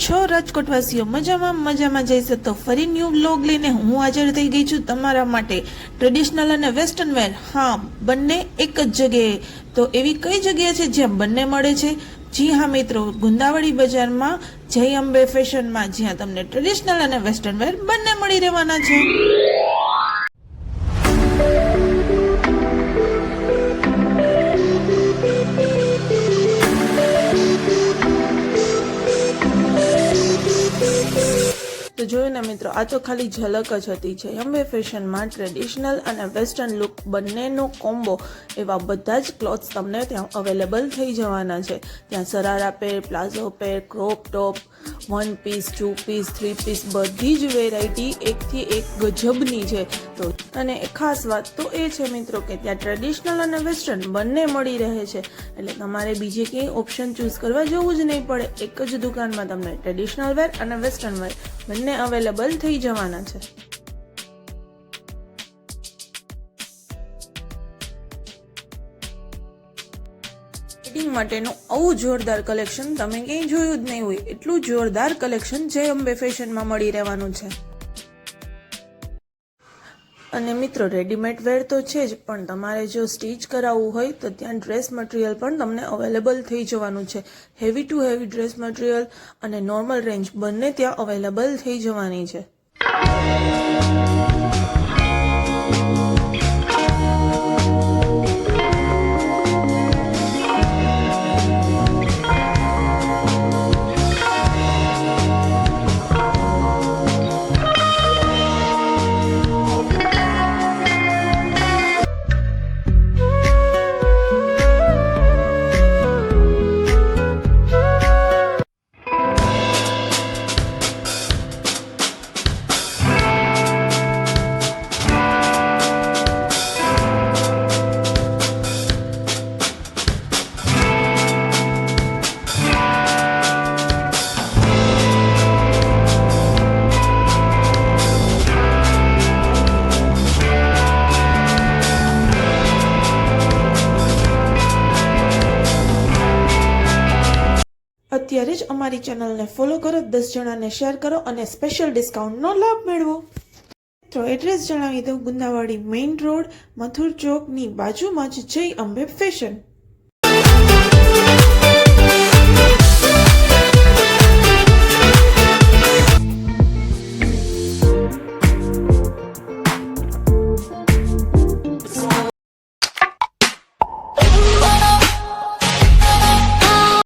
છો રાજકોટવાસીઓ? મજામાં જઈશે તો ફરી ન્યૂ વ્લોગ લઈને હું હાજર થઈ ગઈ છું તમારા માટે। ટ્રેડિશનલ અને વેસ્ટર્ન વેર, હા, બંને એક જ જગ્યાએ। તો એવી કઈ જગ્યા છે જ્યાં બંને મળે છે? જી હા મિત્રો, ગુંદાવડી બજારમાં જય અંબે ફેશનમાં, જ્યાં તમને ટ્રેડિશનલ અને વેસ્ટર્ન વેર બંને મળી રહેવાના છે। તો જોયું ને મિત્રો, આ તો ખાલી ઝલક જ હતી। જય અંબે ફેશનમાં ટ્રેડિશનલ અને વેસ્ટર્ન લુક બંનેનો કોમ્બો એવા બધા જ ક્લોથ્સ તમને ત્યાં અવેલેબલ થઈ જવાના છે। ત્યાં sharara pair, palazzo pair, crop top, 1 piece, 2 piece, 3 piece, બધી જ વેરાયટી એકથી એક ગજબની છે। તો અને ખાસ વાત તો એ છે મિત્રો કે ત્યાં ટ્રેડિશનલ અને વેસ્ટર્ન બંને મળી રહે છે, એટલે તમારે બીજે ક્યાંય ઓપ્શન ચૂઝ કરવા જવું જ નહીં પડે। એક જ દુકાનમાં તમને ટ્રેડિશનલ વેર અને વેસ્ટર્ન વેર બંને અવેલેબલ થઈ જવાના છે। વેડિંગ માટેનું આવું જોરદાર કલેક્શન તમે ક્યાંય જોયું જ નહીં હોય, એટલું જોરદાર કલેક્શન જય અંબે ફેશનમાં મળી રહેવાનું છે। અને મિત્રો, રેડીમેડ વેર તો છે જ, પણ તમારે જો સ્ટીચ કરાવવું હોય તો ત્યાં ડ્રેસ મટીરિયલ પણ તમને અવેલેબલ થઈ જવાનું છે। Heavy two heavy dress material અને નોર્મલ રેન્જ બંને ત્યાં અવેલેબલ થઈ જવાની છે। અત્યારે જ અમારી ચેનલને ફોલો કરો, 10 જણાને શેર કરો અને સ્પેશિયલ ડિસ્કાઉન્ટનો લાભ મેળવો। તો એડ્રેસ જણાવી દઉં, ગુંદાવાડી મેઇન રોડ, મથુર ચોકની બાજુમાં જ જય અંબે ફેશન।